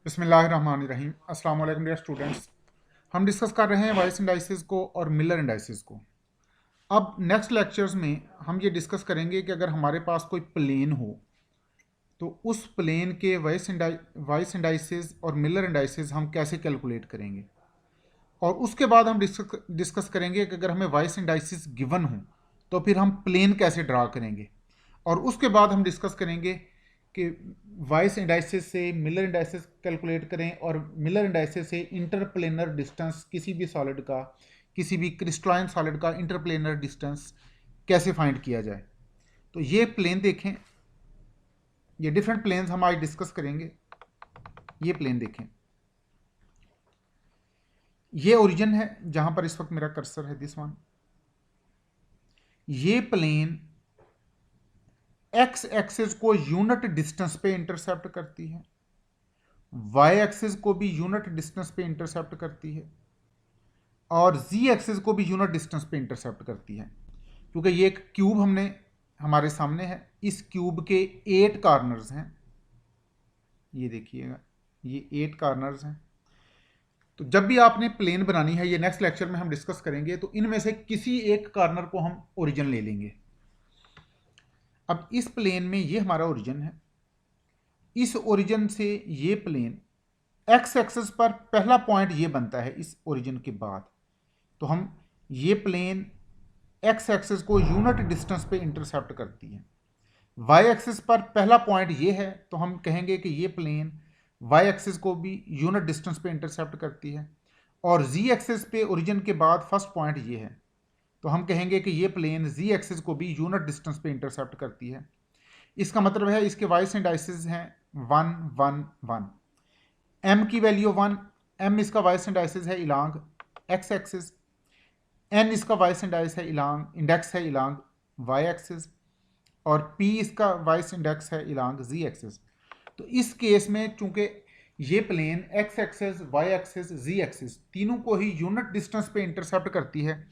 बिस्मिल्लाहिर्रहमानिर्रहीम। अस्सलाम वालेकुम डियर स्टूडेंट्स। हम डिस्कस कर रहे हैं वाइस इंडाइसिस को और मिलर इंडाइसिस को। अब नेक्स्ट लेक्चर्स में हम ये डिस्कस करेंगे कि अगर हमारे पास कोई प्लेन हो तो उस प्लेन के वाइस इंडाइसिस और मिलर इंडाइसिस हम कैसे कैलकुलेट करेंगे। और उसके बाद हम डिस्कस करेंगे कि अगर हमें वाइस इंडाइसिस गिवन हो तो फिर हम प्लेन कैसे ड्रा करेंगे। और उसके बाद हम डिस्कस करेंगे कि वाइस इंडाइसिस से मिलर इंडाइसिस कैलकुलेट करें और मिलर इंडाइसिस से इंटरप्लेनर डिस्टेंस किसी भी सॉलिड का, किसी भी क्रिस्टलाइन सॉलिड का इंटरप्लेनर डिस्टेंस कैसे फाइंड किया जाए। तो ये प्लेन देखें, ये डिफरेंट प्लेन्स हम आज डिस्कस करेंगे। ये प्लेन देखें, ये ओरिजिन है जहां पर इस वक्त मेरा कर्सर है, दिस वन। ये प्लेन एक्स एक्सिस को यूनिट डिस्टेंस पे इंटरसेप्ट करती है, वाई एक्सिस को भी यूनिट डिस्टेंस पे इंटरसेप्ट करती है और जी एक्सिस को भी यूनिट डिस्टेंस पे इंटरसेप्ट करती है। क्योंकि ये एक क्यूब हमारे सामने है, इस क्यूब के 8 कॉर्नर्स हैं। ये देखिएगा, ये 8 कॉर्नर्स हैं। तो जब भी आपने प्लेन बनानी है, ये नेक्स्ट लेक्चर में हम डिस्कस करेंगे, तो इनमें से किसी एक कॉर्नर को हम ओरिजिन ले लेंगे। अब इस प्लेन में ये हमारा ओरिजिन है। इस ओरिजिन से ये प्लेन एक्स एक्सिस पर पहला पॉइंट ये बनता है इस ओरिजिन के बाद। तो हम ये प्लेन एक्स एक्सिस को यूनिट डिस्टेंस पे इंटरसेप्ट करती है। वाई एक्सिस पर पहला पॉइंट ये है, तो हम कहेंगे कि ये प्लेन वाई एक्सिस को भी यूनिट डिस्टेंस पे इंटरसेप्ट करती है। और जी एक्सिस पे ओरिजिन के बाद फर्स्ट पॉइंट ये है, तो हम कहेंगे कि ये प्लेन जी एक्सिस को भी यूनिट डिस्टेंस पे इंटरसेप्ट करती है। इसका मतलब है इसके वाइस इंडाइसिस हैं 1 1 1। एम की वैल्यू 1, एम इसका वाइस इंडाइसिस है इलांग एक्स एक्सिस। एन इसका वाइस इंडेक्स है इलांग वाई एक्सिस। और पी इसका वाइस इंडेक्स है इलांग जी एक्सिस। तो इस केस में चूंकि ये plane x axis, Y axis, Z axis तीनों को ही यूनिट डिस्टेंस पे इंटरसेप्ट करती है,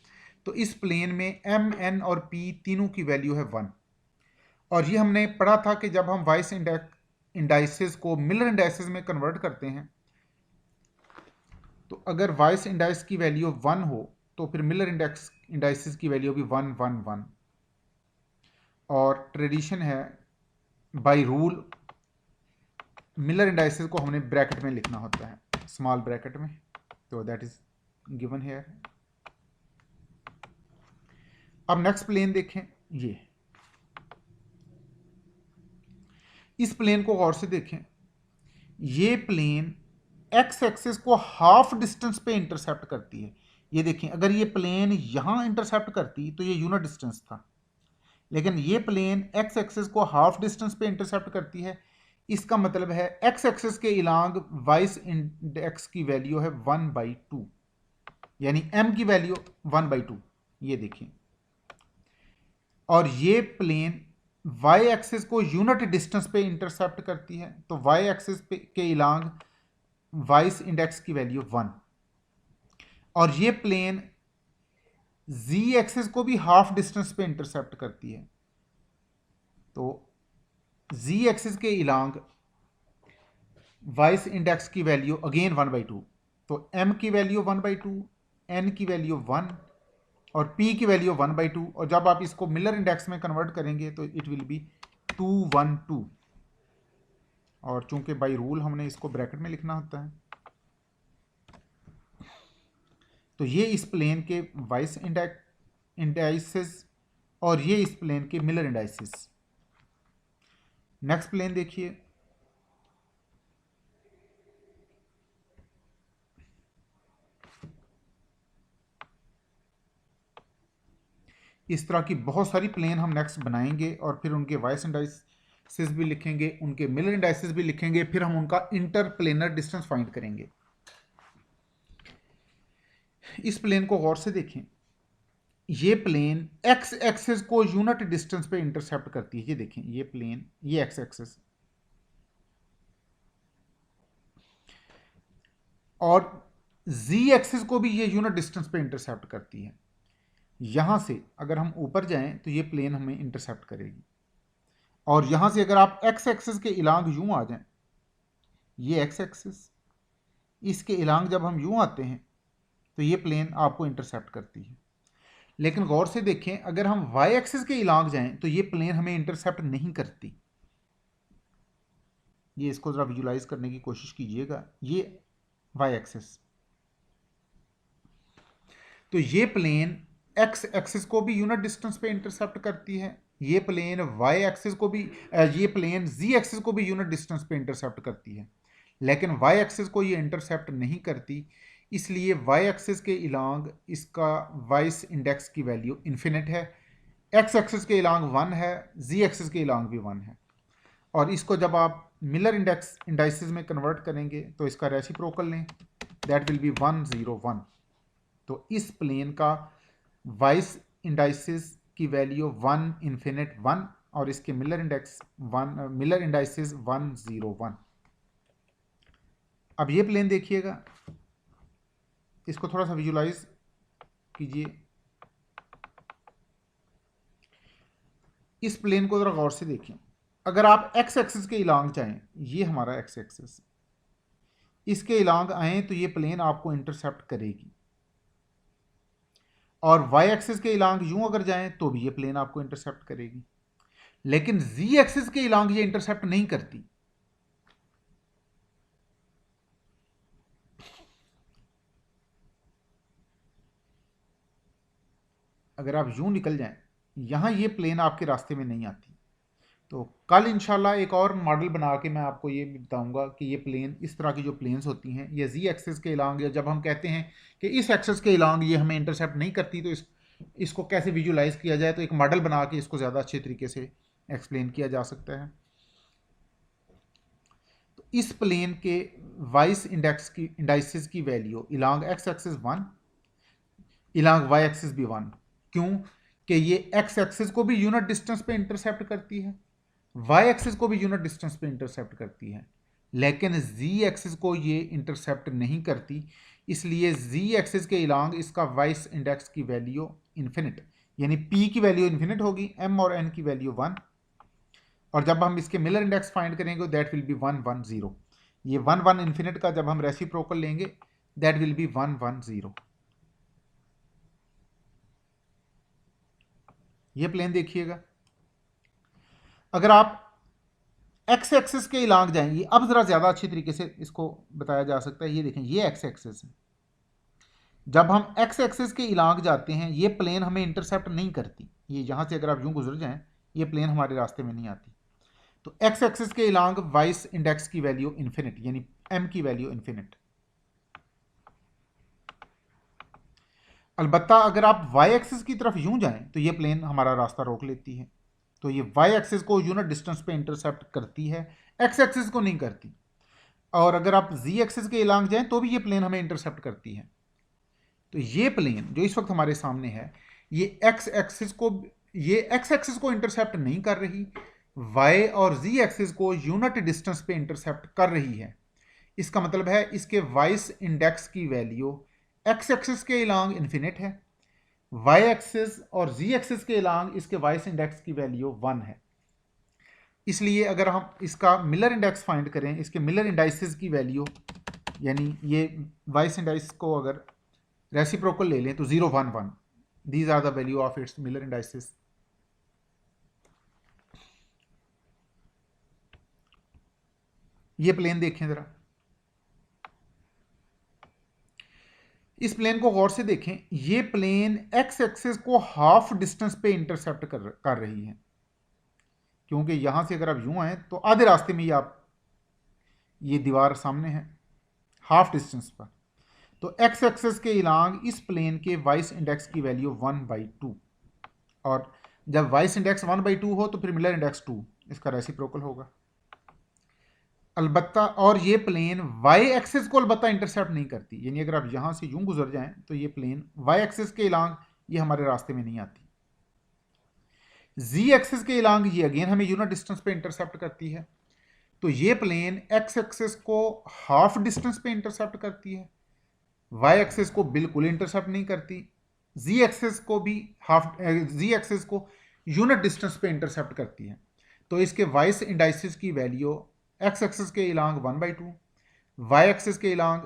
तो इस प्लेन में एम, एन और पी तीनों की वैल्यू है 1। और ये हमने पढ़ा था कि जब हम वाइस इंडाइसिस को मिलर इंडाइसिस में कन्वर्ट करते हैं, तो अगर वाइस इंडाइस की वैल्यू 1 हो तो फिर मिलर इंडाइसिस की वैल्यू भी 1 1 1। और ट्रेडिशन है, बाय रूल मिलर इंडाइसिस को हमने ब्रैकेट में लिखना होता है, स्मॉल ब्रैकेट में। तो दैट इज गिवन हियर। अब नेक्स्ट प्लेन देखें, ये इस प्लेन को गौर से देखें। ये प्लेन एक्स एक्सिस को हाफ डिस्टेंस पे इंटरसेप्ट करती है। ये देखें, अगर ये प्लेन यहां इंटरसेप्ट करती तो ये यूनिट डिस्टेंस था, लेकिन ये प्लेन एक्स एक्सिस को हाफ डिस्टेंस पे इंटरसेप्ट करती है। इसका मतलब है एक्स एक्सिस के इलांग वाइस इंडेक्स की वैल्यू है 1/2, यानी एम की वैल्यू 1/2। ये देखिए, और ये प्लेन वाई एक्सिस को यूनिट डिस्टेंस पे इंटरसेप्ट करती है, तो वाई एक्सिस के इलांग वाइस इंडेक्स की वैल्यू 1। और ये प्लेन जी एक्सिस को भी हाफ डिस्टेंस पे इंटरसेप्ट करती है, तो जी एक्सिस के इलांग वाइस इंडेक्स की वैल्यू अगेन 1/2। तो एम की वैल्यू 1/2, एन की वैल्यू 1 और पी की वैल्यू 1/2। और जब आप इसको मिलर इंडेक्स में कन्वर्ट करेंगे तो इट विल बी 2 1 2। और चूंकि बाय रूल हमने इसको ब्रैकेट में लिखना होता है, तो ये इस प्लेन के वाइस इंडाइसिस और ये इस प्लेन के मिलर इंडाइसिस। नेक्स्ट प्लेन देखिए, इस तरह की बहुत सारी प्लेन हम नेक्स्ट बनाएंगे और फिर उनके वाइस इंडाइसिस भी लिखेंगे, उनके मिलर इंडाइसिस भी लिखेंगे, फिर हम उनका इंटरप्लेनर डिस्टेंस फाइंड करेंगे। इस प्लेन को गौर से देखें। ये प्लेन एक्स एक्सिस को यूनिट डिस्टेंस पे इंटरसेप्ट करती है। ये देखें, ये प्लेन, ये एक्स एक्सिस, और जी एक्सिस को भी ये यूनिट डिस्टेंस पे इंटरसेप्ट करती है। यहां से अगर हम ऊपर जाएं तो ये प्लेन हमें इंटरसेप्ट करेगी। और यहां से अगर आप एक्स एक्सिस के इलांग यूं आ जाएं ये एक्स एक्सिस, इसके इलांग जब हम यूं आते हैं तो ये प्लेन आपको इंटरसेप्ट करती है। लेकिन गौर से देखें, अगर हम वाई एक्सिस के इलांग जाएं तो ये प्लेन हमें इंटरसेप्ट नहीं करती। ये इसको जरा विजुलाइज करने की कोशिश कीजिएगा, ये वाई एक्सिस, तो ये प्लेन एक्स एक्सिस को भी यूनिट डिस्टेंस पे इंटरसेप्ट करती है, ये प्लेन वाई एक्सिस को भी ये प्लेन जी एक्सिस को भी यूनिट डिस्टेंस पे इंटरसेप्ट करती है, लेकिन वाई एक्सिस को ये इंटरसेप्ट नहीं करती। इसलिए वाई एक्सिस के इलांग इसका वाइस इंडेक्स की वैल्यू इन्फिनिट है, एक्स एक्सिस के इलांग 1 है, जी एक्सिस के इलांग भी 1 है। और इसको जब आप मिलर इंडेक्स इंडाइसिस में कन्वर्ट करेंगे तो इसका रेसिप्रोकल लें, दैट विल बी 1 0 1। तो इस प्लेन का वाइस इंडाइसिस की वैल्यू 1 इन्फिनिट 1 और इसके मिलर इंडेक्स 1 मिलर इंडाइसिस 1 0 1। अब ये प्लेन देखिएगा, इसको थोड़ा सा विजुलाइज कीजिए। इस प्लेन को जरा गौर से देखिए, अगर आप एक्स एक्सिस के इलांग जाएं, ये हमारा एक्स एक्सिस, इसके इलांग आए तो ये प्लेन आपको इंटरसेप्ट करेगी, और वाई एक्सिस के इलांग यूं अगर जाएं तो भी ये प्लेन आपको इंटरसेप्ट करेगी। लेकिन जी एक्सिस के इलांग ये इंटरसेप्ट नहीं करती। अगर आप यूं निकल जाएं, यहां ये प्लेन आपके रास्ते में नहीं आती। तो कल इंशाल्लाह एक और मॉडल बना के मैं आपको ये बताऊंगा कि ये प्लेन, इस तरह की जो प्लेन्स होती हैं, ये जी एक्सिस के इलांग, या जब हम कहते हैं कि इस एक्सिस के इलांग ये हमें इंटरसेप्ट नहीं करती, तो इसको कैसे विजुलाइज किया जाए, तो एक मॉडल बना के इसको ज़्यादा अच्छे तरीके से एक्सप्लेन किया जा सकता है। तो इस प्लेन के वाइस इंडेक्स की इंडाइसिस की value along X axis 1, along Y axis भी 1। क्यों? कि ये एक्स एक्सिस को भी यूनिट डिस्टेंस पे इंटरसेप्ट करती है, वाई एक्सिस को भी यूनिट डिस्टेंस पे इंटरसेप्ट करती है, लेकिन जी एक्सिस को ये इंटरसेप्ट नहीं करती। इसलिए जी एक्सिस के इलांग इसका वाइस इंडेक्स की वैल्यू इन्फिनिट, यानी पी की वैल्यू इन्फिनिट होगी, एम और एन की वैल्यू 1, और जब हम इसके मिलर इंडेक्स फाइंड करेंगे दैट विल बी 1 1 0। ये 1 1 इन्फिनिट का जब हम रेसिप्रोकल लेंगे दैट विल बी 1 1 0। ये प्लेन देखिएगा, अगर आप एक्स एक्सिस के इलांग जाएंगे, अब जरा ज्यादा अच्छी तरीके से इसको बताया जा सकता है। ये देखें, ये एक्स एक्सिस है, जब हम एक्स एक्सिस के इलांग जाते हैं ये प्लेन हमें इंटरसेप्ट नहीं करती। ये यहां से अगर आप यूं गुजर जाएं ये प्लेन हमारे रास्ते में नहीं आती। तो एक्स एक्सिस के इलांग वाइस इंडेक्स की वैल्यू इन्फिनिट, यानी एम की वैल्यू इन्फिनिट। अलबत्ता अगर आप वाई एक्सिस की तरफ यूं जाएं तो ये प्लेन हमारा रास्ता रोक लेती है। तो ये वाई एक्सिस को यूनिट डिस्टेंस पे इंटरसेप्ट करती है, एक्स एक्सिस को नहीं करती। और अगर आप जी एक्सिस के इलांग जाएं तो भी ये प्लेन हमें इंटरसेप्ट करती है। तो ये प्लेन जो इस वक्त हमारे सामने है, ये एक्स एक्सिस को इंटरसेप्ट नहीं कर रही, वाई और जी एक्सिस को यूनिट डिस्टेंस पे इंटरसेप्ट कर रही है। इसका मतलब है इसके वाइस इंडेक्स की वैल्यू एक्स एक्सिस के इलांग इन्फिनिट है, वाई एक्सिस और जी एक्सिस के इलांग इसके वाइस इंडेक्स की वैल्यू 1 है। इसलिए अगर हम इसका मिलर इंडेक्स फाइंड करें, इसके मिलर इंडाइसिस की वैल्यू, यानी ये वाइस इंडाइस को अगर रेसिप्रोकल ले लें तो 0 1 1, these are the value of its Miller indices. ये प्लेन देखें जरा, इस प्लेन को गौर से देखें, ये प्लेन एक्स एक्सिस को हाफ डिस्टेंस पे इंटरसेप्ट कर रही है, क्योंकि यहां से अगर आप यूं आए तो आधे रास्ते में ये दीवार सामने है हाफ डिस्टेंस पर। तो एक्स एक्सिस के इलांग इस प्लेन के वाइस इंडेक्स की वैल्यू 1/2, और जब वाइस इंडेक्स 1/2 हो तो फिर मिलर इंडेक्स 2, इसका रेसिप्रोकल होगा। अलबत्ता और ये प्लेन वाई एक्सिस को अलबत्ता इंटरसेप्ट नहीं करती, यानी अगर आप यहां से यूं गुजर जाएं तो ये प्लेन वाई एक्सिस के इलांग ये हमारे रास्ते में नहीं आती। जी एक्सिस के इलांग ये अगेन हमें यूनिट डिस्टेंस पे इंटरसेप्ट करती है। तो ये प्लेन एक्स एक्सिस को हाफ डिस्टेंस पे इंटरसेप्ट करती है, वाई एक्सिस को बिल्कुल इंटरसेप्ट नहीं करती, जी एक्सिस को भी जी एक्सिस को यूनिट डिस्टेंस पे इंटरसेप्ट करती है। तो इसके वाइस इंडाइसिस की वैल्यू एक्स एक्सिस के इलांग 1/2, वाई एक्सिस के इलांग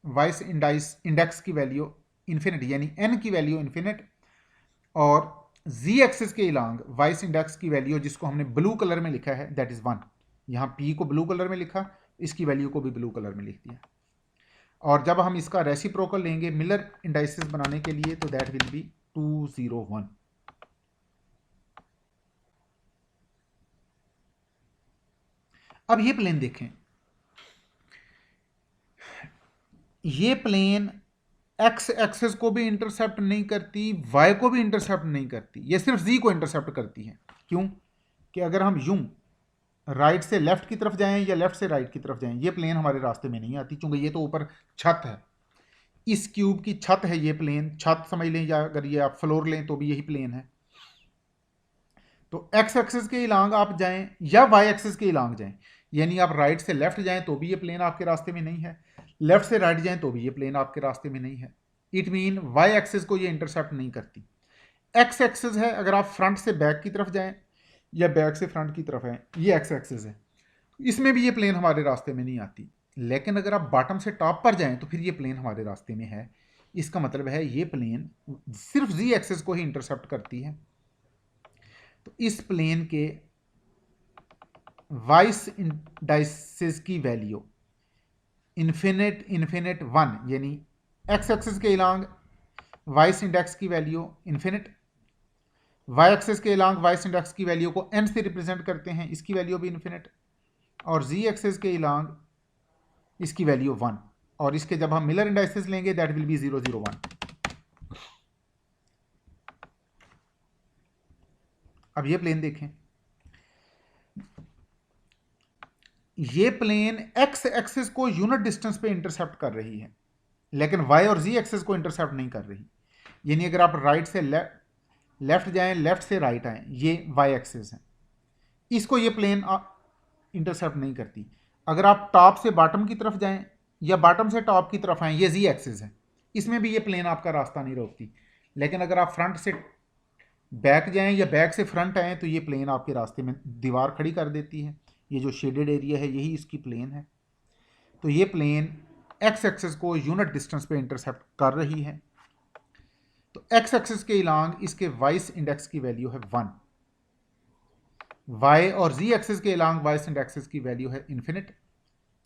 वाइस इंडेक्स की वैल्यू इन्फिनिट यानी एन की वैल्यू इन्फिनिट, और जी एक्सिस के इलांग वाइस इंडेक्स की वैल्यू जिसको हमने ब्लू कलर में लिखा है दैट इज 1। यहां पी को ब्लू कलर में लिखा, इसकी वैल्यू को भी ब्लू कलर में लिख दिया। और जब हम इसका रेसिप्रोकल लेंगे मिलर इंडाइसिस बनाने के लिए तो दैट विल बी 201। अब ये प्लेन देखें, ये प्लेन एक्स एक्सेस को भी इंटरसेप्ट नहीं करती, वाई को भी इंटरसेप्ट नहीं करती, ये सिर्फ जी को इंटरसेप्ट करती है। क्यों? कि अगर हम यूं राइट से लेफ्ट की तरफ जाएं या लेफ्ट से राइट की तरफ जाएं, ये प्लेन हमारे रास्ते में नहीं आती, क्योंकि ये तो ऊपर छत है, इस क्यूब की छत है ये प्लेन, छत समझ लें या अगर ये आप फ्लोर लें तो भी यही प्लेन है। तो एक्स एक्सिस के इलांग आप जाएं या वाई एक्सिस के इलांग जाएं, यानी आप राइट से लेफ्ट जाएं तो भी ये प्लेन आपके रास्ते में नहीं है, लेफ्ट से राइट जाएं तो भी ये प्लेन आपके रास्ते में नहीं है। इट मीन वाई एक्सिस को ये इंटरसेप्ट नहीं करती। एक्स एक्सिस है, अगर आप फ्रंट से बैक की तरफ जाएं या बैक से फ्रंट की तरफ आए, ये एक्स एक्सिस है, इसमें भी ये प्लेन हमारे रास्ते में नहीं आती। लेकिन अगर आप बॉटम से टॉप पर जाएं तो फिर ये प्लेन हमारे रास्ते में है। इसका मतलब है ये प्लेन सिर्फ जी एक्सिस को ही इंटरसेप्ट करती है। तो इस प्लेन के वाइस इंडाइसिस की वैल्यू इन्फिनिट इन्फिनिट 1, यानी एक्स एक्सिस के इलांग वाइस इंडेक्स की वैल्यू इन्फिनिट, वाई एक्सिस के इलांग वाइस इंडेक्स की वैल्यू को एन से रिप्रेजेंट करते हैं, इसकी वैल्यू भी इन्फिनिट, और जी एक्सिस के इलांग इसकी वैल्यू 1, और इसके जब हम मिलर इंडाइसिस लेंगे दैट विल बी 001। अब ये प्लेन देखें, ये प्लेन एक्स एक्सिस को यूनिट डिस्टेंस पे इंटरसेप्ट कर रही है, लेकिन वाई और जी एक्सिस को इंटरसेप्ट नहीं कर रही। यानी अगर आप राइट से लेफ्ट जाएं, लेफ्ट से राइट आएं, ये वाई एक्सिस है, इसको ये प्लेन इंटरसेप्ट नहीं करती। अगर आप टॉप से बॉटम की तरफ जाएं या बॉटम से टॉप की तरफ आएं, ये जी एक्सिस है, इसमें भी ये प्लेन आपका रास्ता नहीं रोकती। लेकिन अगर आप फ्रंट से बैक जाएं या बैक से फ्रंट आएं तो ये प्लेन आपके रास्ते में दीवार खड़ी कर देती है। ये जो शेडेड एरिया है यही इसकी प्लेन है। तो ये प्लेन एक्स एक्सिस को यूनिट डिस्टेंस पे इंटरसेप्ट कर रही है। तो एक्स एक्सिस के इलांग इसके वाइस इंडेक्स की वैल्यू है 1, वाई और जी एक्सिस के इलांग वाइस इंडेक्सिस की वैल्यू है इन्फिनिट,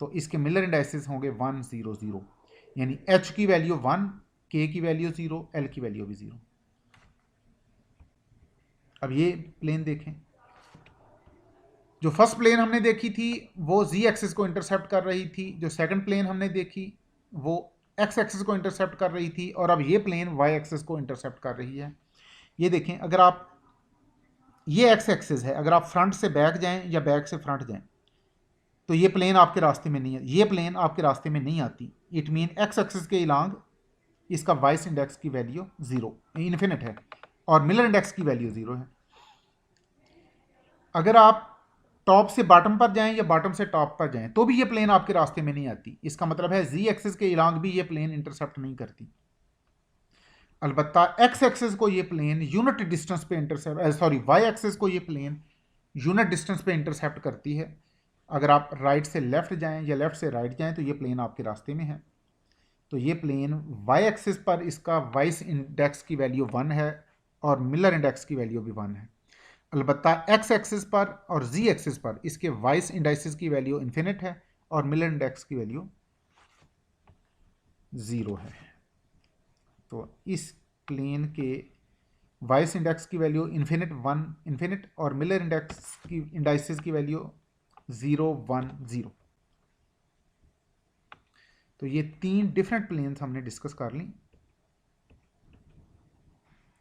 तो इसके मिलर इंडाइसिस होंगे 1 0 0, यानी एच की वैल्यू 1, के की वैल्यू 0, एल की वैल्यू भी 0। अब ये प्लेन देखें, जो फर्स्ट प्लेन हमने देखी थी वो जी एक्सिस को इंटरसेप्ट कर रही थी, जो सेकंड प्लेन हमने देखी वो एक्स एक्सिस को इंटरसेप्ट कर रही थी, और अब ये प्लेन वाई एक्सिस को इंटरसेप्ट कर रही है। ये देखें, अगर आप ये एक्स एक्सिस है, अगर आप फ्रंट से बैक जाएं या बैक से फ्रंट जाएं तो ये प्लेन आपके रास्ते में नहीं है, ये प्लेन आपके रास्ते में नहीं आती। इट मीन एक्स एक्सिस के इलांग इसका वाइस इंडेक्स की वैल्यू 0 इन्फिनिट है और मिलर इंडेक्स की वैल्यू 0 है। अगर आप टॉप से बॉटम पर जाएं या बॉटम से टॉप पर जाएं तो भी ये प्लेन आपके रास्ते में नहीं आती। इसका मतलब है जी एक्सिस के इलांग भी ये प्लेन इंटरसेप्ट नहीं करती। अलबत्ता एक्स एक्सिस को ये प्लेन यूनिट डिस्टेंस पे वाई एक्सिस को ये प्लेन यूनिट डिस्टेंस पे इंटरसेप्ट करती है। अगर आप राइट से लेफ्ट जाएं या लेफ्ट से राइट जाएं तो ये प्लेन आपके रास्ते में है। तो ये प्लेन वाई एक्सिस पर इसका वाइस इंडेक्स की वैल्यू 1 है और मिलर इंडेक्स की वैल्यू भी 1 है। अलबत्ता एक्स एक्सिस पर और जी एक्सिस पर इसके वाइस इंडाइसिस की वैल्यू इन्फिनिट है और मिलर इंडेक्स की वैल्यू 0 है। तो इस प्लेन के वाइस इंडेक्स की वैल्यू इन्फिनिट 1 इन्फिनिट और मिलर इंडेक्स की इंडाइसिस की वैल्यू 0 1 0। तो ये 3 डिफरेंट प्लेन्स हमने डिस्कस कर ली,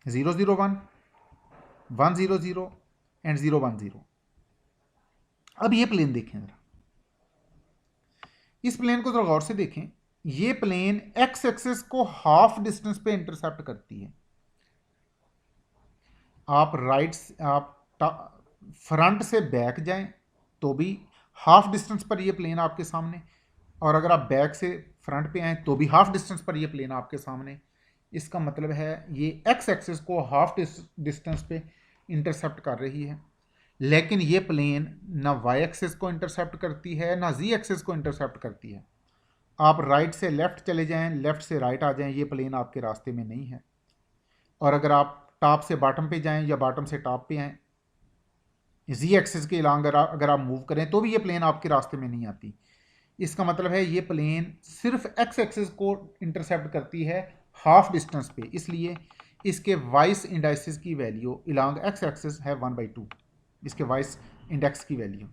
0 0 1, 1 0 0 एंड 0 1 0। अब ये प्लेन देखें जरा, इस प्लेन को जरा गौर से देखें। ये प्लेन एक्स एक्सिस को हाफ डिस्टेंस पे इंटरसेप्ट करती है। आप फ्रंट से बैक जाएं तो भी हाफ डिस्टेंस पर ये प्लेन आपके सामने, और अगर आप बैक से फ्रंट पे आए तो भी हाफ डिस्टेंस पर ये प्लेन आपके सामने। इसका मतलब है ये एक्स एक्सिस को हाफ डिस्टेंस पे इंटरसेप्ट कर रही है, लेकिन ये प्लेन ना वाई एक्सिस को इंटरसेप्ट करती है ना जी एक्सिस को इंटरसेप्ट करती है। आप राइट से लेफ्ट चले जाएं, लेफ्ट से राइट आ जाएं, ये प्लेन आपके रास्ते में नहीं है। और अगर आप टॉप से बॉटम पे जाएं या बॉटम से टॉप पे आएँ, जी एक्सिस के अलॉन्ग अगर आप मूव करें तो भी ये प्लेन आपके रास्ते में नहीं आती। इसका मतलब है ये प्लेन सिर्फ एक्स एक्सिस को इंटरसेप्ट करती है हाफ डिस्टेंस पे, इसलिए इसके वाइस इंडाइसिस की वैल्यू अलॉन्ग एक्स एक्सिस है 1/2, इसके वाइस इंडेक्स की वैल्यू,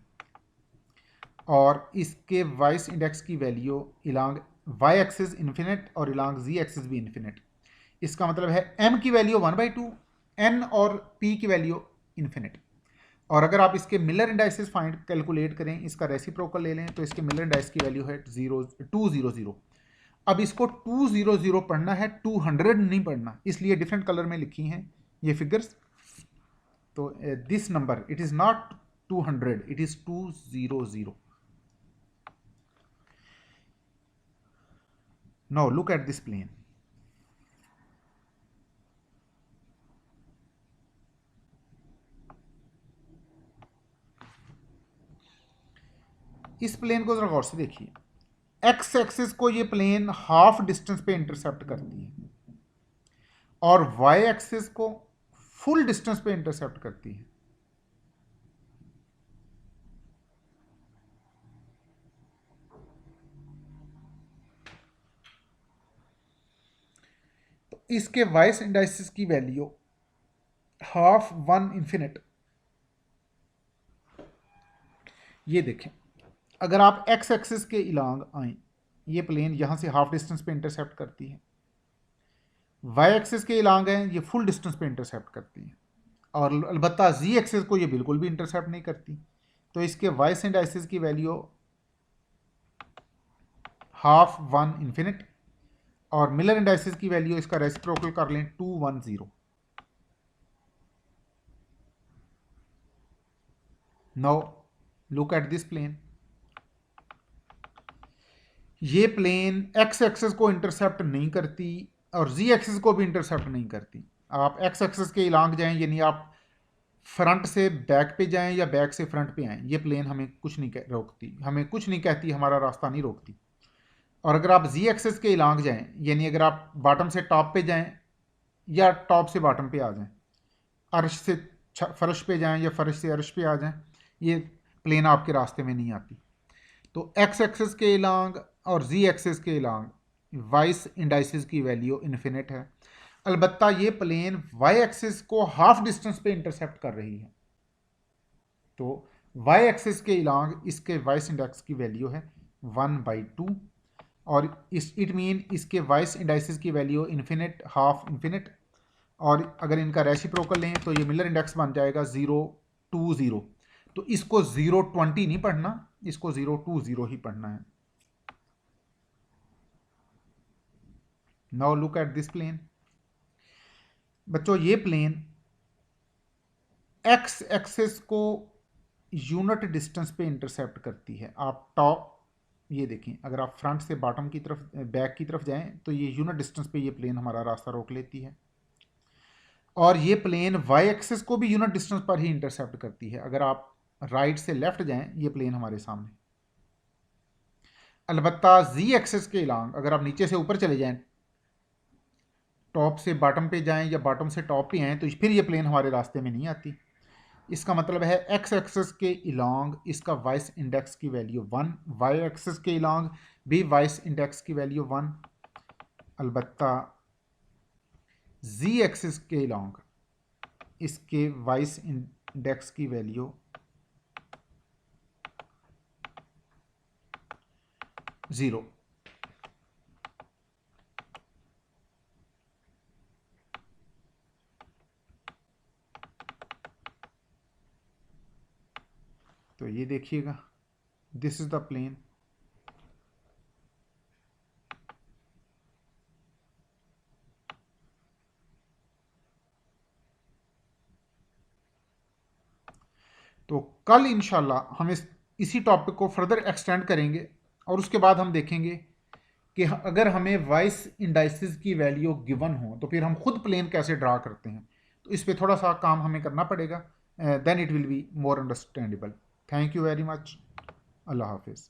और इसके वाइस इंडेक्स की value along y axis infinite और अलॉन्ग जी एक्सिस भी इन्फिनिट। इसका मतलब है एम की वैल्यू 1/2, एन और पी की वैल्यू इन्फिनिट। और अगर आप इसके मिलर इंडाइसिस फाइंड कैलकुलेट करें, इसका रेसिप्रोकल ले लें, तो इसके मिलर इंडाइस की वैल्यू है 200। अब इसको 200 पढ़ना है, 200 नहीं पढ़ना, इसलिए डिफरेंट कलर में लिखी हैं ये फिगर्स। तो this number it is not 200, it is 200। Now look at this plane. इस प्लेन को जरा गौर से देखिए, एक्स एक्सिस को ये प्लेन हाफ डिस्टेंस पे इंटरसेप्ट करती है और वाई एक्सिस को फुल डिस्टेंस पे इंटरसेप्ट करती है। तो इसके वाइस इंडाइसिस की वैल्यू हाफ 1 इन्फिनिट। ये देखें, अगर आप एक्स एक्सिस के अलॉन्ग आए, ये प्लेन यहां से हाफ डिस्टेंस पे इंटरसेप्ट करती है, वाई एक्सिस के अलॉन्ग है, ये फुल डिस्टेंस पे इंटरसेप्ट करती है, और अलबत्ता जी एक्सिस को ये बिल्कुल भी इंटरसेप्ट नहीं करती। तो इसके वाइस इंडाइसिस की वैल्यू हाफ 1 इन्फिनिट, और मिलर इंडाइसिस की वैल्यू इसका रेसिप्रोकल कर लें 210। Now look at this plane. ये प्लेन एक्स एक्सिस को इंटरसेप्ट नहीं करती और जी एक्सिस को भी इंटरसेप्ट नहीं करती। आप एक्स एक्सिस के अलॉन्ग जाएं, यानी आप फ्रंट से बैक पे जाएं या बैक से फ्रंट पे आएं, ये प्लेन हमें कुछ नहीं रोकती, हमें कुछ नहीं कहती, हमारा रास्ता नहीं रोकती। और अगर आप जी एक्सिस के अलॉन्ग जाएं, यानी अगर आप बॉटम से टॉप पे जाएं या टॉप से बॉटम पे आ जाएं, अर्श से फर्श पे जाएं या फर्श से अर्श पे आ जाएं, ये प्लेन आपके रास्ते में नहीं आती। तो एक्स एक्सिस के अलॉन्ग और जी एक्सिस के अलॉन्ग वाइस इंडाइसिस की वैल्यू इन्फिनिट है। अलबत्ता ये प्लेन वाई एक्सिस को हाफ डिस्टेंस पे इंटरसेप्ट कर रही है, तो वाई एक्सिस के अलॉन्ग इसके वाइस इंडेक्स की वैल्यू है 1/2, और इस इट मीन इसके वाइस इंडाइसिस की वैल्यू इन्फिनिट, हाफ इन्फिनिट, और अगर इनका रेसिप्रोकल लें तो ये मिलर इंडेक्स बन जाएगा 020। तो इसको 020 नहीं पढ़ना, इसको 020 ही पढ़ना है। Now look at this plane. बच्चों ये प्लेन एक्स एक्सिस को यूनिट डिस्टेंस पे इंटरसेप्ट करती है। आप टॉप, ये देखें, अगर आप फ्रंट से बॉटम की तरफ, बैक की तरफ जाएं, तो ये यूनिट डिस्टेंस पे ये प्लेन हमारा रास्ता रोक लेती है। और ये प्लेन वाई एक्सिस को भी यूनिट डिस्टेंस पर ही इंटरसेप्ट करती है। अगर आप राइट से लेफ्ट जाएं, ये प्लेन हमारे सामने। अलबत्ता जी एक्सिस के अलॉन्ग अगर आप नीचे से ऊपर चले जाएं, टॉप से बॉटम पे जाएं या बॉटम से टॉप पे आएँ, तो फिर ये प्लेन हमारे रास्ते में नहीं आती। इसका मतलब है एक्स एक्सिस के अलॉन्ग इसका वाइस इंडेक्स की वैल्यू 1, वाई एक्सिस के अलॉन्ग भी वाइस इंडेक्स की वैल्यू 1, अलबत्ता जी एक्सिस के अलॉन्ग इसके वाइस इंडेक्स की वैल्यू 0। तो ये देखिएगा, दिस इज द प्लेन। तो कल इंशाल्लाह हम इसी टॉपिक को फर्दर एक्सटेंड करेंगे, और उसके बाद हम देखेंगे कि अगर हमें वाइस इंडाइसिस की वैल्यू गिवन हो तो फिर हम खुद प्लेन कैसे ड्रा करते हैं। तो इस पर थोड़ा सा काम हमें करना पड़ेगा, then it will be more understandable. Thank you very much. अल्लाह हाफिज़।